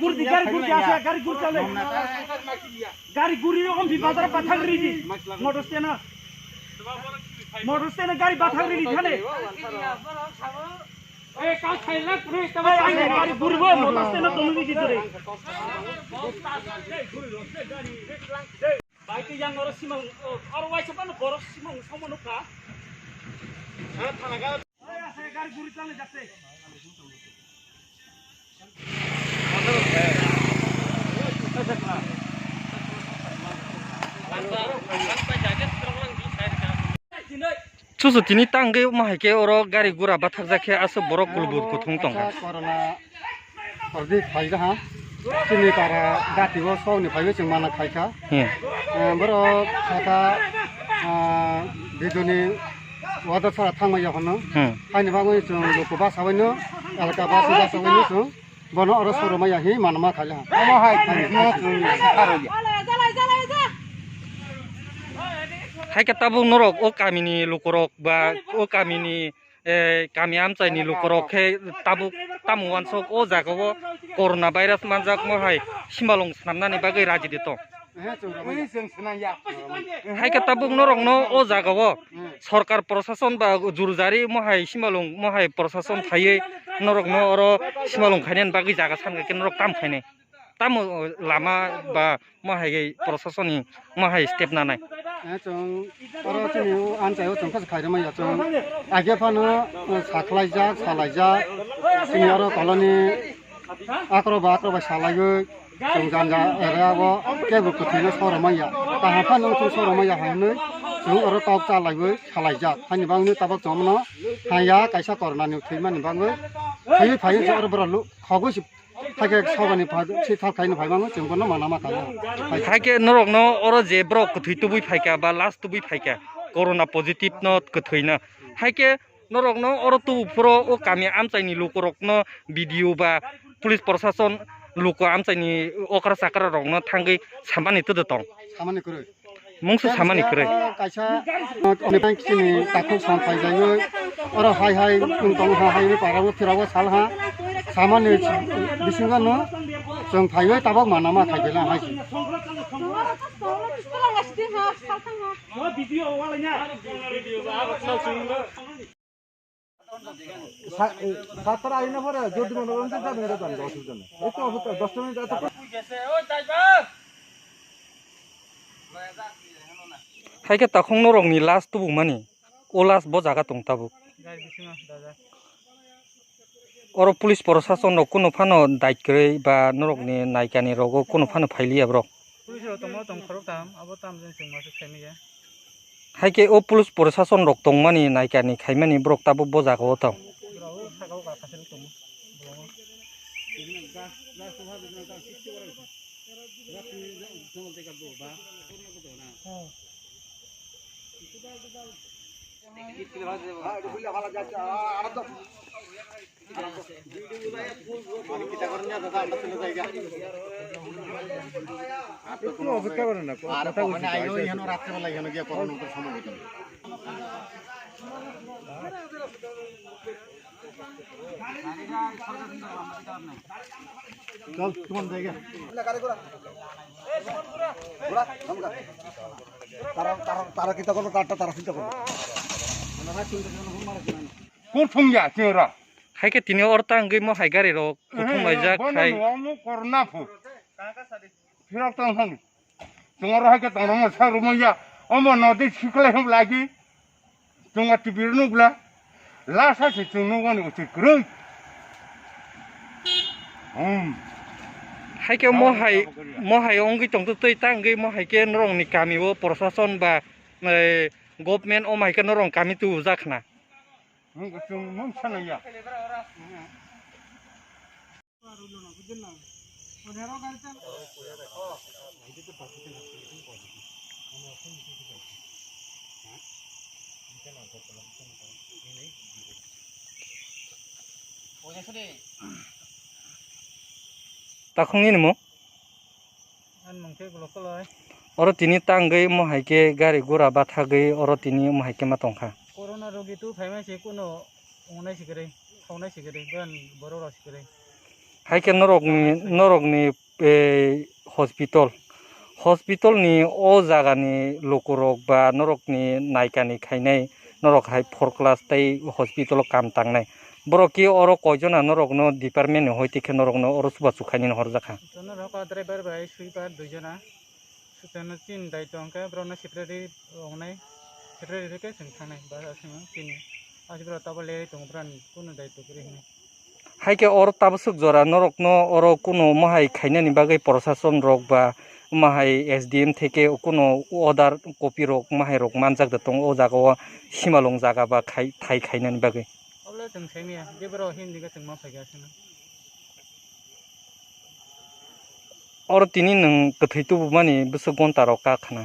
gurdi asya gari gur chale gari guri rokom di bazar bathang ridi motor stand gari bathang ridi thane ka khaila pure tama gari gurbo motor stand tomuni gidore baiki yang oro simang oro waisa pano goro simang somonuka thanaga gari guri chale jatte Susu tini tangge mahake oro gari gura bathak jakhe aso borok gulbur kuthung tong corona ordi phaida ha tini para gati bo song ni phaibe chung mana khaika boro khata biduni wada sara thangma ya hono haini bangoi chung lokuba sabaino alka basa sabaino chung bono oro soroma ya hi manama khala ama hai no chung sikaro ya hai katabung norok o kamini lukorok ba o kamini kami amchaini lukorok khe tabuk tamuwan sok o jagawo corona virus manjak mo hai simalong snamnani bagai raji dito hai katabung norok no o jagawo sarkar prashason ba jurjari mo hai simalong mo hai prashason thaiye norok no oro simalong khainen bagai jaga sange ken norok tam khaine tam lama ba mo hai prasasoni mo hai step nanai chung oro chini anchayo chung khas khairama ya chung age phano saklaijak salaijak chini oro koloni akroba salayo chung janja erawo kebu kuthino soroma ya ta phano chung soroma ya hainu chung oro tok chalaibo salaijak hani bangni tabak chomno haya kaisa corona ni thimani bango phai oro bralu khagosi Hake sabani phadu si thal khaino phaimango chungbono manama khala hake norok no oro je brok kuthui tubui phaika ba last tubui phaika corona positive no kuthuina hake norok no oro tu puro o kami amchaini lukorok no video ba police prashason luko amchaini okra sakra rok no thangai samani tudo tong samani kure mungsu samani kure kaisa onepang kini takuk sam phaijayo oro hai tong hai ni parago thirago salha samani bisinga no jong phaiwe tabak manama khaibela hai সাতটা আইনা পরে যদি মনোরঞ্জন যাবে এটা জানবো অসুবিধা নেই এই তো 10 মিনিট আছে haike takhong norok ni last tubu mani o last bo jaga tong tabu oro police prashason no kuno phano dait krei ba norok ni naikani rogo kuno phano phailiya bro police ro tomo tong khorok tam abo tam jeng sing masu khaimi ya haike o police prashason rok tongmani naikani khaimani brok tabu bo jaga o tong sakao ka khasel tomo অপেক্ষা করেন না রাত্রেবেলা এখানে গিয়ে corona সম্ভব চল তোমার জায়গা তারা চিন্তা করবো কারটা তারা চিন্তা করবো কোন ফুঙ্গা চেরা haike tini ortang gei mo hai gari rok kuthum majak khai corona fu firak tang han tungara haike tangma sarumaya omo nodi sikle hum lagi tunga tibirnu gla lasa se tungnu gani uti krui haike mo hai ongi tong tu tei tang gei mo haike norong ni kami wo prashason ba government o mai ka norong kami tu jakna mung sanaya takhong ni mo oro tini tanggei mo haike gari gura bathagei oro tini mo haike ma tongkha corona rogi tu phaimai se kuno ongnai sikere khonai sikere gan borora sikere haike norokni hospital ni o jaga ni lokorok ba norokni naikani khainai norok hai 4 class tai hospital kam tangnai borok ki oro koijona norok no department ni hoite khe norok no oro suba chukhaini horjaka Tono roko driver bai sweeper duijona sutono tin daito angka brono secretary ongnai secretary ke sing thangnai ba asing tin ajibro tabo le tong bran kuno daito kri hini haike oro tabsuk jora norok no oro kuno mahai khainani bagai proshashon rok ba mahai SDM থেকে কোনো order copy rok mahai rok manjak da tong o jaga o simalong jaga ba thai khainani bagai obla tong semiya debro hindi ke tong ma phaiga sing oro tini nang kathai tu mani busuk gonta rok ka khana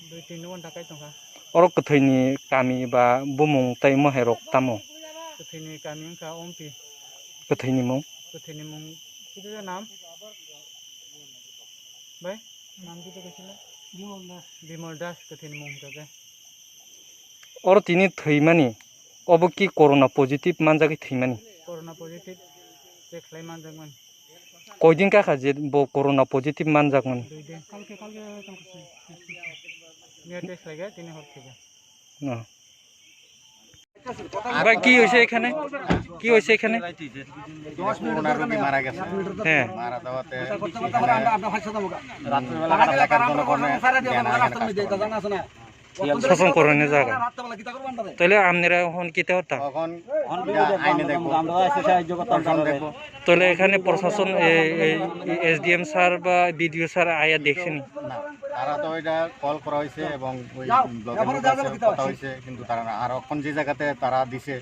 2-3 ঘন্টা kai tongha oro kathai ni kami ba bumung tai mahai rok tamo kuthini kami ka ompi kathai ni mong kuthini mung kitu naam bai naam kitu kishila Bimol Das kuthini mung ka oro tini thimani obo ki corona positive manjagi thimani corona positive check lai manjangman koidin ka khaje bo corona positive manjagman 2 din kalke tongkasi নিয়ে test লাগে 3 হর থেকে না ভাই কি হইছে এখানে কি হইছে এখানে 10 মিনিট রোগী মারা গেছে হ্যাঁ মারা যাওয়াতে রাত্রিবেলা এলাকার জনগণে শাসন করনে জায়গা তাহলে আপনারা হন কিতে হতা তখন আইনে দেখবো আমরা এসে সাহায্য করতাম দেখবো তাহলে এখানে প্রশাসন এসডিএম স্যার বা বিডিও স্যার আয়া দেখছেন না তারা তো এটা কল করা হয়েছে এবং ওই ব্লগের কাছে কথা হয়েছে কিন্তু তারা না আর এখন যে জায়গাতে তারা দিছে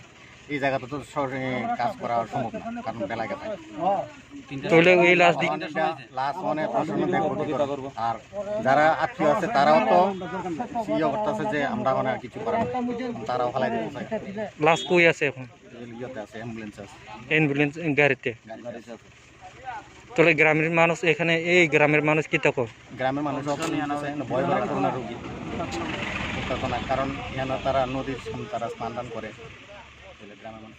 এই জায়গাতে তো কাজ করা সম্ভব না কারণ বেলা গেছে তাহলে ওই লাস্ট দিক লাস্ট মানে প্রশ্ন দেখবো আর যারা আত্মীয় আছে তারাও তো ইয়ে করতেছে যে আমরা মানে আর কিছু করার তারাও ফেলাই দিতে লাস্ট কই আছে এখন ইয়েতে আছে অ্যাম্বুলেন্স আছে অ্যাম্বুলেন্স গাড়িতে গাড়ি আছে তাহলে গ্রামের মানুষ এখানে এই গ্রামের মানুষ কি তক গ্রামের মানুষ ভয় করে করোনা রোগী কারণ তারা নদীর তারা স্নান টান করে গ্রামের মানুষ